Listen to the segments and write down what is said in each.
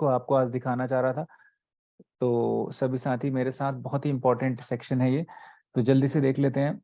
को आपको आज दिखाना चाह रहा था। तो सभी साथी मेरे साथ, बहुत ही इंपॉर्टेंट सेक्शन है ये, तो जल्दी से देख लेते हैं।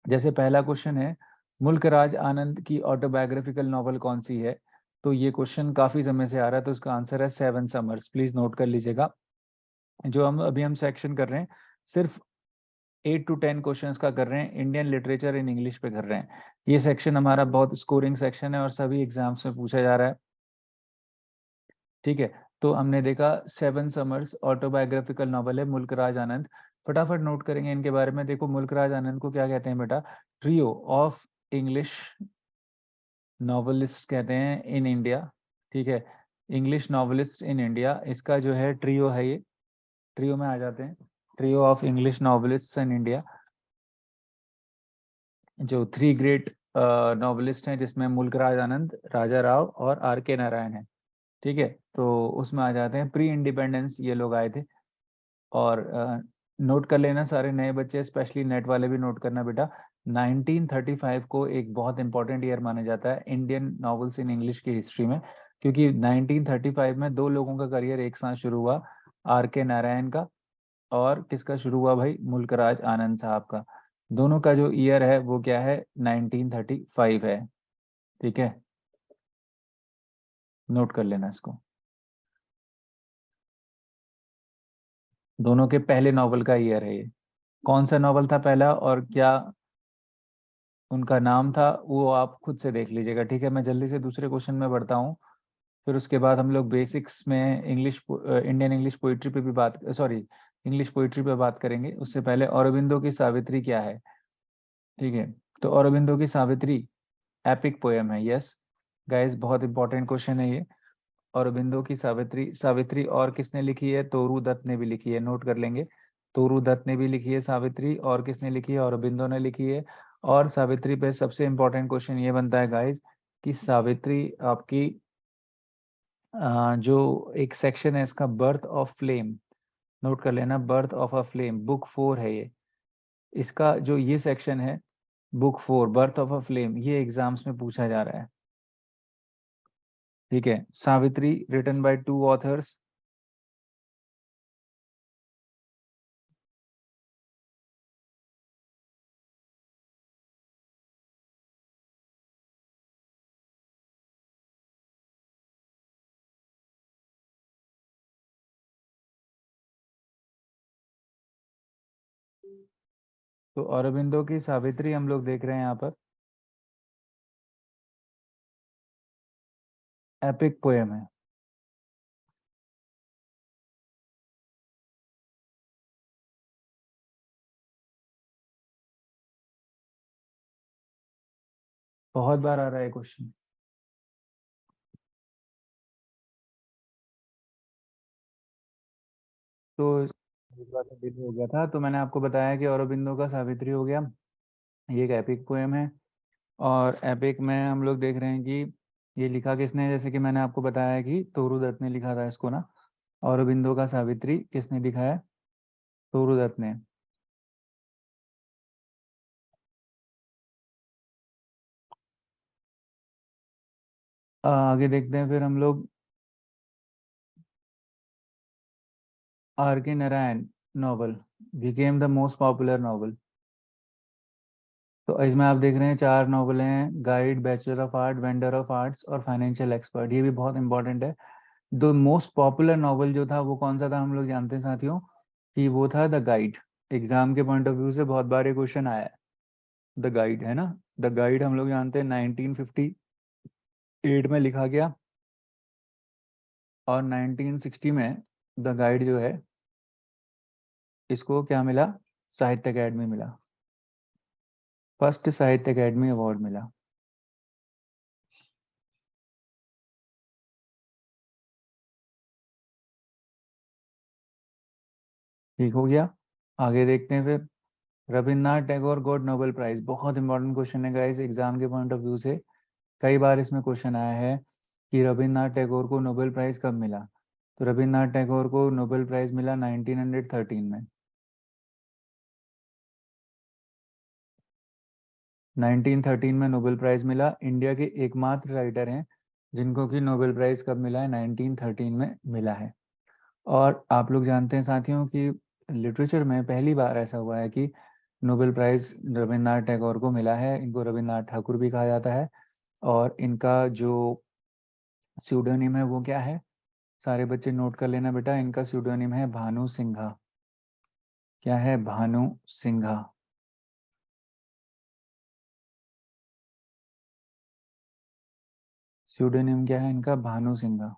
जैसे पहला क्वेश्चन है, मुल्क राज आनंद की ऑटोबायोग्राफिकल नॉवल कौन सी है? तो ये क्वेश्चन काफी समय से आ रहा है, तो इसका आंसर है सेवन समर्स। प्लीज नोट कर लीजिएगा। जो हम सेक्शन कर रहे हैं, सिर्फ 8 to 10 क्वेश्चंस का कर रहे हैं, इंडियन लिटरेचर इन इंग्लिश पे कर रहे हैं। ये सेक्शन हमारा बहुत स्कोरिंग सेक्शन है और सभी एग्जाम्स में पूछा जा रहा है। ठीक है, तो हमने देखा सेवन समर्स ऑटोबायोग्राफिकल नॉवल है मुल्क राज आनंद। फटाफट नोट करेंगे इनके बारे में। देखो, मुल्क राज आनंद को क्या कहते हैं बेटा? ट्रियो ऑफ इंग्लिश नॉवलिस्ट कहते हैं इन इंडिया। ठीक है, इंग्लिश नॉवलिस्ट इन इंडिया, इसका जो है ट्रियो है ये। ट्रियो में आ जाते हैं, trio of English novelist in India. जो थ्री ग्रेट नॉवलिस्ट हैं, जिसमें मुल्क राज आनंद, राजा राव और आर के नारायण है। ठीक है, तो उसमें आ जाते हैं। प्री इंडिपेंडेंस ये लोग आए थे। और नोट कर लेना सारे नए बच्चे, स्पेशली नेट वाले भी नोट करना बेटा। 1935 को एक बहुत इंपॉर्टेंट ईयर माना जाता है इंडियन नॉवेल्स इन इंग्लिश की हिस्ट्री में, क्योंकि 1935 में दो लोगों का करियर एक साथ शुरू हुआ, आर के नारायण का और किसका शुरू हुआ भाई? मुल्क राज आनंद साहब का। दोनों का जो ईयर है वो क्या है? 1935 है। ठीक है, नोट कर लेना इसको। दोनों के पहले नॉवल का ईयर है ये। कौन सा नॉवल था पहला और क्या उनका नाम था, वो आप खुद से देख लीजिएगा। ठीक है, मैं जल्दी से दूसरे क्वेश्चन में बढ़ता हूँ। फिर उसके बाद हम लोग बेसिक्स में इंग्लिश, इंडियन इंग्लिश पोइट्री पे भी बात, सॉरी, इंग्लिश पोइट्री पे बात करेंगे। उससे पहले औरबिंदो की सावित्री क्या है? ठीक है, तो औरबिंदो की सावित्री एपिक पोएम है। यस गाइस, बहुत इंपॉर्टेंट क्वेश्चन है ये। औरबिंदो की सावित्री, सावित्री और किसने लिखी है? तोरू दत्त ने भी लिखी है, नोट कर लेंगे। तोरू दत्त ने भी लिखी है सावित्री, और किसने लिखी है? औरबिंदो ने लिखी है। और सावित्री पे सबसे इंपॉर्टेंट क्वेश्चन ये बनता है गाइस कि सावित्री आपकी जो एक सेक्शन है इसका, बर्थ ऑफ फ्लेम, नोट कर लेना। Birth of a flame book 4 है ये। इसका जो ये सेक्शन है, book 4 birth of a flame, ये एग्जाम्स में पूछा जा रहा है। ठीक है, Savitri written by two authors. तो औरबिंदो की सावित्री हम लोग देख रहे हैं यहाँ पर, एपिक पोएम है। बहुत बार आ रहा है क्वेश्चन। तो थोड़ा सा डिले हो गया था, तो मैंने आपको बताया कि औरबिंदो का सावित्री हो गया, ये एक एपिक पोएम है। और एपिक में हम लोग देख रहे हैं कि ये लिखा किसने है? जैसे कि मैंने आपको बताया कि तोरू दत्त ने लिखा था इसको ना। औरबिंदो का सावित्री किसने लिखा है? तोरू दत्त ने। आगे देखते हैं फिर हम लोग। Are K Narayan novel became the most popular novel. तो इसमें आप देख रहे हैं चार नॉवल हैं, guide, bachelor of art, vendor of arts और फाइनेंशियल एक्सपर्ट। ये भी बहुत इंपॉर्टेंट है। द मोस्ट पॉपुलर नॉवल जो था वो कौन सा था? हम लोग जानते हैं साथियों कि वो था द गाइड। एग्जाम के पॉइंट ऑफ व्यू से बहुत बार ये क्वेश्चन आया है। द गाइड है ना, द गाइड हम लोग जानते हैं 1958 में लिखा गया, और 1960 में द गाइड जो है, इसको क्या मिला? साहित्य अकेडमी मिला, फर्स्ट साहित्य अकेडमी अवार्ड मिला। ठीक हो गया, आगे देखते हैं फिर। Rabindranath Tagore got Nobel prize, बहुत इंपॉर्टेंट क्वेश्चन है गाइस एग्जाम के पॉइंट ऑफ व्यू से। कई बार इसमें क्वेश्चन आया है कि रविन्द्रनाथ टैगोर को नोबेल प्राइज कब मिला? तो रविन्द्रनाथ टैगोर को नोबेल प्राइज मिला 1913 में। 1913 में नोबेल प्राइज मिला। इंडिया के एकमात्र राइटर हैं जिनको कि नोबेल प्राइज कब मिला है, 1913 में मिला है। और आप लोग जानते हैं साथियों कि लिटरेचर में पहली बार ऐसा हुआ है कि नोबेल प्राइज रविन्द्रनाथ टैगोर को मिला है। इनको रविन्द्रनाथ ठाकुर भी कहा जाता है। और इनका जो स्यूडोनिम है वो क्या है, सारे बच्चे नोट कर लेना बेटा, इनका स्यूडोनिम है भानु सिंघा। क्या है? भानु सिंघा। स्यूडोनिम क्या है इनका? भानु सिंघा।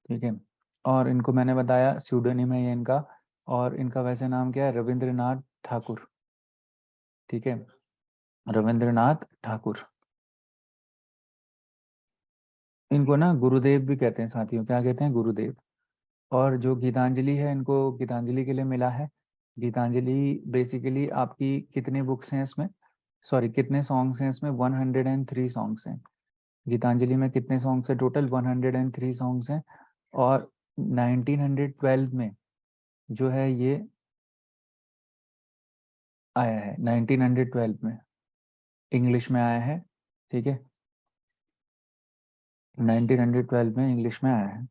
ठीक है। और इनको मैंने बताया स्यूडोनिम है ये इनका। और इनका वैसे नाम क्या है? रविंद्रनाथ ठाकुर। ठीक है, रविंद्रनाथ ठाकुर। इनको ना गुरुदेव भी कहते हैं साथियों। क्या कहते हैं? गुरुदेव। और जो गीतांजलि है, इनको गीतांजलि के लिए मिला है। गीतांजलि बेसिकली आपकी कितने बुक्स हैं इसमें, सॉरी कितने सॉन्ग्स हैं इसमें? 103 सॉन्ग्स हैं। गीतांजलि में कितने सॉन्ग्स हैं टोटल? 103 सॉन्ग्स हैं। और 1912 में जो है ये आया है, 1912 में इंग्लिश में आया है। ठीक है, 1912 में इंग्लिश में आया है।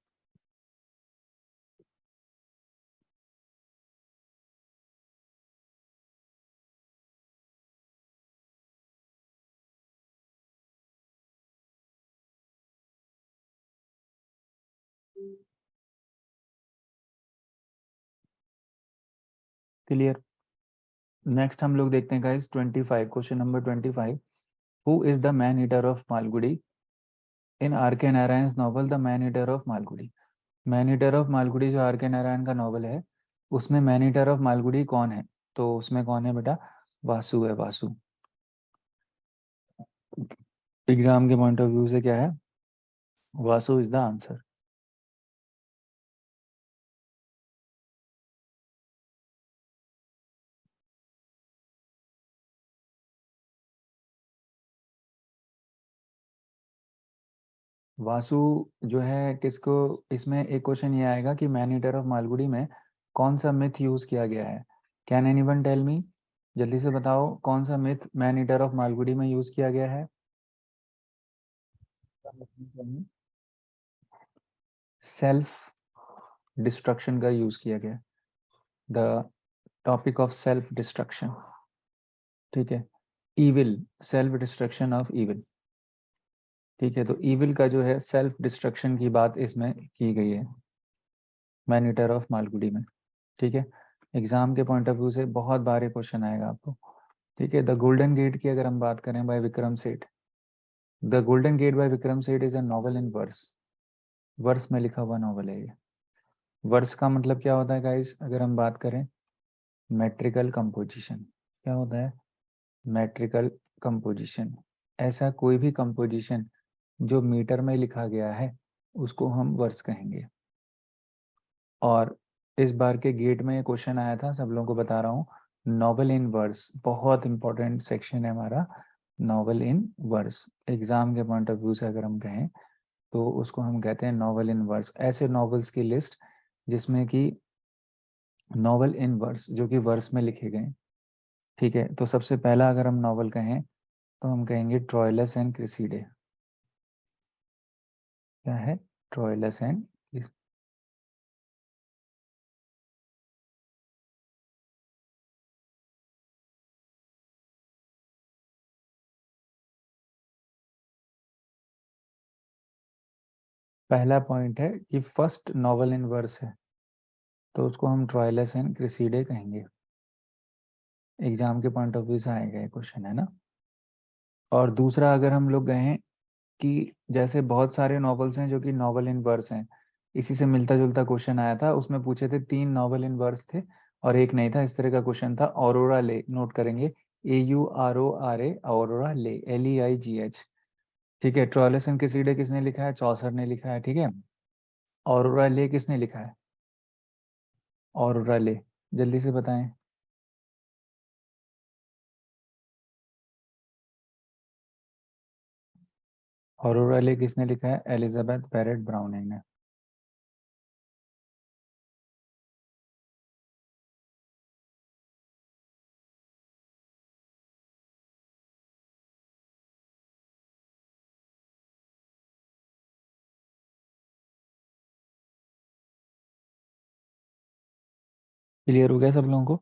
क्लियर। नेक्स्ट हम लोग देखते हैं guys 25, question number 25। Who is the man eater of Malgudi in R K Narayan novel the man eater of Malgudi? Man eater of Malgudi जो आर के नारायण का नॉवल है, उसमें मैन ईटर ऑफ मालगुडी कौन है? तो उसमें कौन है बेटा? वासु है, वासु। एग्जाम के पॉइंट ऑफ व्यू से क्या है? Vasu is the answer. Vasu जो है किसको, इसमें एक क्वेश्चन ये आएगा कि मैन ईटर ऑफ मालगुडी में कौन सा मिथ यूज किया गया है? Can anyone tell me? जल्दी से बताओ कौन सा myth man eater of Malgudi में यूज किया गया है? सेल्फ डिस्ट्रक्शन का यूज किया गया। The topic of self destruction. ठीक है, evil, self destruction of evil. ठीक है, तो इविल का जो है सेल्फ डिस्ट्रक्शन की बात इसमें की गई है मैन ईटर ऑफ मालगुडी में। ठीक है, एग्जाम के पॉइंट ऑफ व्यू से बहुत बार ये क्वेश्चन आएगा आपको। ठीक है, द गोल्डन गेट की अगर हम बात करें by Vikram Seth, the golden gate by Vikram Seth is a novel in verse. Verse में लिखा हुआ नॉवल है ये। वर्स का मतलब क्या होता है गाइस? अगर हम बात करें मेट्रिकल कंपोजिशन, क्या होता है? Metrical composition. ऐसा कोई भी कंपोजिशन जो मीटर में लिखा गया है उसको हम वर्स कहेंगे। और इस बार के गेट में ये क्वेश्चन आया था, सब लोगों को बता रहा हूँ। नॉवल इन वर्स बहुत इंपॉर्टेंट सेक्शन है हमारा, नॉवल इन वर्स। एग्जाम के पॉइंट ऑफ व्यू से अगर हम कहें तो उसको हम कहते हैं नॉवल इन वर्स। ऐसे नॉवेल्स की लिस्ट जिसमें कि नॉवल इन वर्स, जो कि वर्स में लिखे गए। ठीक है, तो सबसे पहला अगर हम नॉवल कहें तो हम कहेंगे ट्रोइलस एंड क्रिसीडे। क्या है? ट्रोइलस एंड, पहला पॉइंट है कि फर्स्ट नॉवल इन वर्स है तो उसको हम ट्रोइलस एंड क्रिसीडे कहेंगे। एग्जाम के पॉइंट ऑफ व्यू से आएगा ये क्वेश्चन, है ना। और दूसरा अगर हम लोग कहें कि जैसे बहुत सारे नॉवेल्स हैं जो कि नॉवल इन वर्स हैं, इसी से मिलता जुलता क्वेश्चन आया था, उसमें पूछे थे 3 नॉवल इन वर्स थे और एक नहीं था, इस तरह का क्वेश्चन था। ऑरोरा ले, नोट करेंगे, AURORA, ऑरोरा ले, LEIGH। ठीक है, ट्रोइलस एंड क्रिसीडे किसने लिखा है? चौसर ने लिखा है। ठीक है, ऑरोरा ले किसने लिखा है? ऑरोरा ले, जल्दी से बताएं। ऑरोरा ले किसने लिखा है? एलिजाबेथ बैरेट ब्राउनिंग ने। क्लियर हो गया सब लोगों को?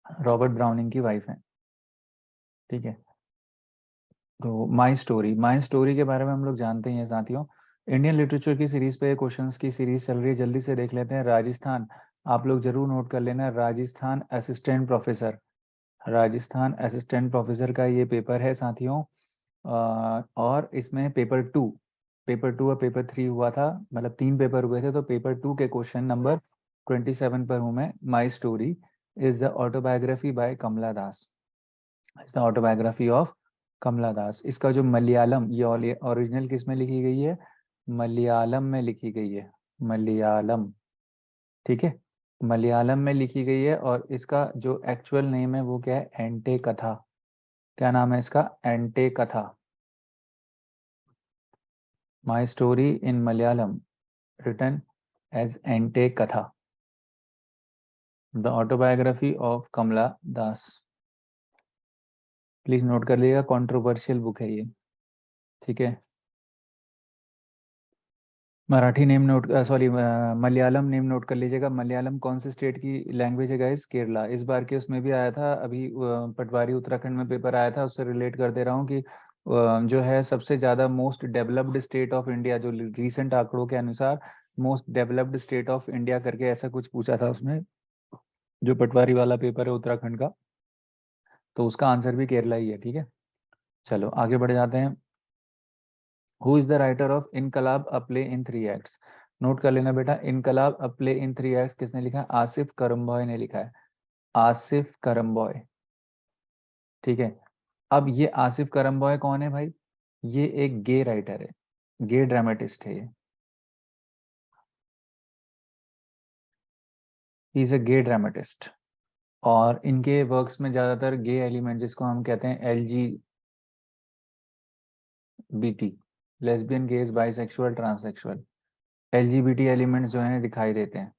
रॉबर्ट ब्राउनिंग की वाइफ है, ठीक है। तो माई स्टोरी के बारे में हम लोग जानते ही हैं साथियों। इंडियन लिटरेचर की सीरीज पे क्वेश्चंस की सीरीज चल रही है, जल्दी से देख लेते हैं। राजस्थान, आप लोग जरूर नोट कर लेना, Rajasthan assistant professor, Rajasthan assistant professor का ये पेपर है साथियों। और इसमें पेपर टू और पेपर थ्री हुआ था, मतलब 3 पेपर हुए थे। तो पेपर टू के क्वेश्चन नंबर 27 पर हूँ मैं। My story is the autobiography by Kamala Das, is the autobiography of Kamala Das. इसका जो मलयालम, ये ओरिजिनल किस में लिखी गई है? मलयालम में लिखी गई है, मलयालम, ठीक है। मलयालम में लिखी गई है, और इसका जो एक्चुअल नेम है वो क्या है? एंटे कथा। क्या नाम है इसका? Ente Katha. My story in Malayalam written as Ente Katha, the autobiography of Kamala Das. Please note कर लीजिएगा, कंट्रोवर्शियल बुक है ये, ठीक है। Marathi name note, sorry, Malayalam name note कर लीजिएगा। मलयालम कौन से स्टेट की लैंग्वेज है गाइस? केरला। इस बार के उसमें भी आया था अभी, पटवारी उत्तराखंड में पेपर आया था, उससे रिलेट कर दे रहा हूँ कि जो है सबसे ज़्यादा most developed state of India, जो रिसेंट आंकड़ों के अनुसार most developed state of India करके ऐसा कुछ पूछा था उसमें, जो पटवारी वाला पेपर है उत्तराखंड का। तो उसका आंसर भी केरला ही है, ठीक है। चलो आगे बढ़ जाते हैं। Who is the writer of Inquilab a play in 3 acts? Note कर लेना बेटा, इनकलाब अ प्ले इन 3 एक्ट्स किसने लिखा है? आसिफ करम्बॉय ने लिखा है, आसिफ करम्बॉय, ठीक है। अब ये आसिफ करम्बॉय कौन है भाई? ये एक गे राइटर है, गे ड्रामेटिस्ट है ये। He is a gay dramatist, और इनके वर्क्स में ज्यादातर गे एलिमेंट, जिसको हम कहते हैं LGBT, lesbian, gauge, bisexual, transsexual, LGBT elements जो हैं दिखाई देते हैं।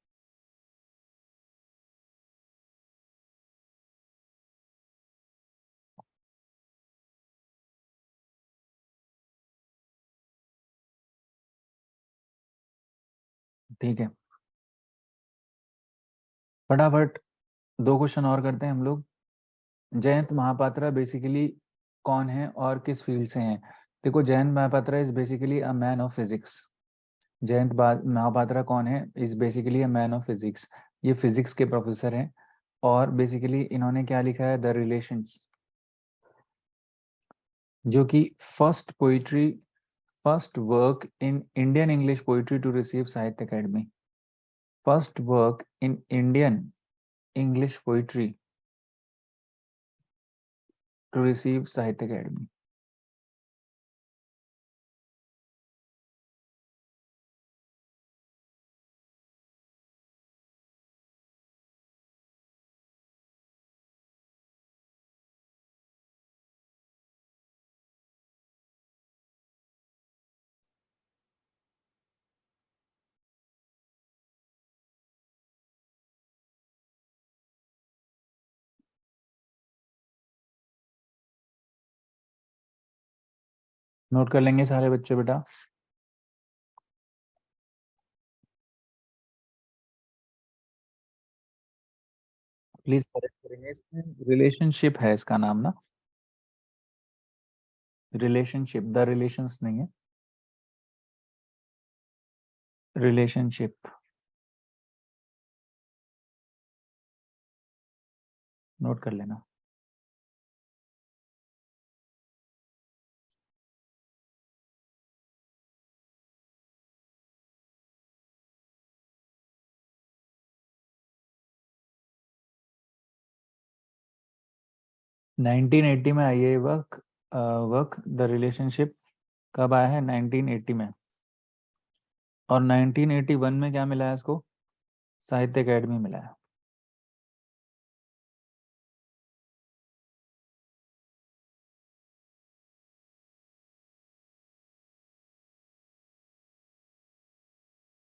ठीक है, फटाफट 2 क्वेश्चन और करते हैं हम लोग। जयंत महापात्रा बेसिकली कौन है और किस फील्ड से हैं? देखो, Jayanta Mahapatra is basically a man of physics. Mahapatra कौन है? Is basically a man of physics. ये फिजिक्स के प्रोफेसर हैं, और बेसिकली इन्होंने क्या लिखा है? द रिलेशंस, जो कि first poetry, first work in Indian English poetry to receive Sahitya Akademi, first work in Indian English poetry to receive Sahitya Akademi. Note कर लेंगे सारे बच्चे बेटा, प्लीज करेक्ट करेंगे। इसमें रिलेशनशिप है इसका नाम ना, रिलेशनशिप, द रिलेशंस नहीं है, रिलेशनशिप। नोट कर लेना। नाइनटीन एट्टी में आई है ये वर्क, वर्क द रिलेशनशिप। कब आया है? 1980 में। और 1981 में क्या मिला है इसको? साहित्य अकेडमी मिला है।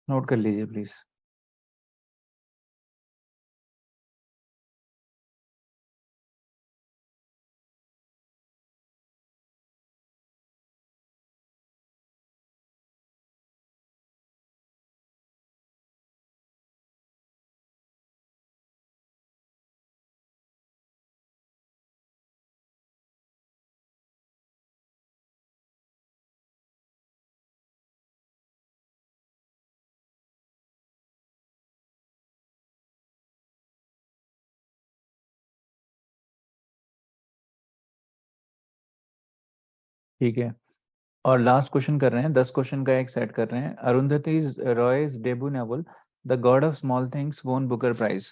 नोट कर लीजिए प्लीज। ठीक है, और लास्ट क्वेश्चन कर रहे हैं, 10 क्वेश्चन का एक सेट कर रहे हैं। Arundhati Roy's debut novel the god of small things won Booker prize.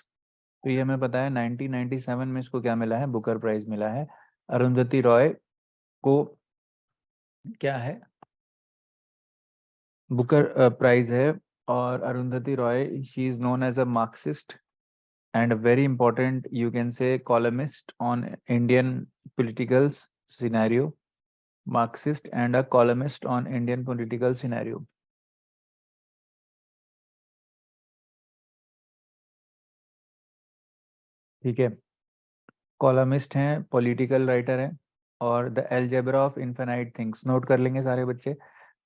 तो ये हमें पता है 1997 में इसको क्या मिला है, बुकर प्राइज मिला है। अरुंधति रॉय को क्या है, बुकर प्राइज है। और Arundhati Roy, she is known as a Marxist and a very important, you can say, columnist on Indian political scenario. Marxist and a columnist on Indian political scenario. ठीक है, कॉलमिस्ट हैं, पॉलिटिकल राइटर हैं। और the algebra of infinite things, note कर लेंगे सारे बच्चे।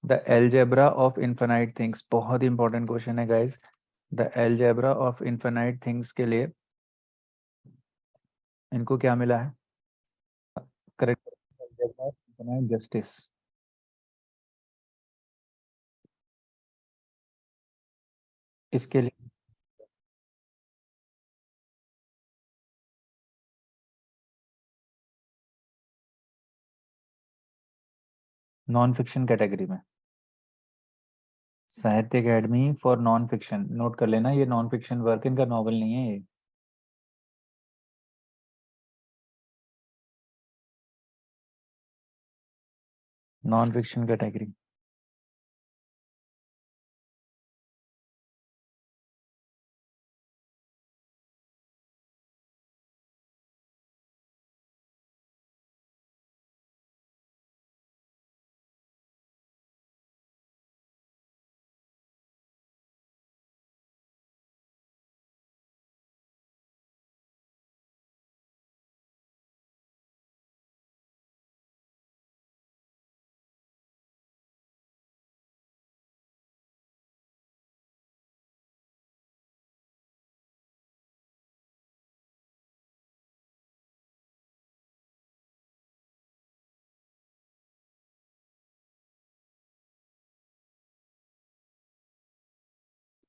The algebra of infinite things बहुत इंपॉर्टेंट क्वेश्चन है guys. The algebra of infinite things के लिए इनको क्या मिला है, correct, algebra of infinite justice. इसके लिए नॉन फिक्शन कैटेगरी में, साहित्य academy for non fiction, note कर लेना, ये नॉन फिक्शन वर्क, इनका नॉवल नहीं है ये। Non fiction category.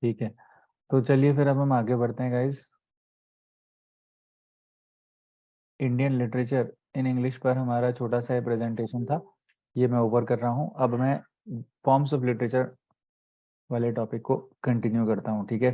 ठीक है, तो चलिए फिर अब हम आगे बढ़ते हैं guys. Indian literature in English पर हमारा छोटा सा प्रेजेंटेशन था, ये मैं ओवर कर रहा हूँ। अब मैं फॉर्म्स ऑफ लिटरेचर वाले टॉपिक को कंटिन्यू करता हूँ, ठीक है।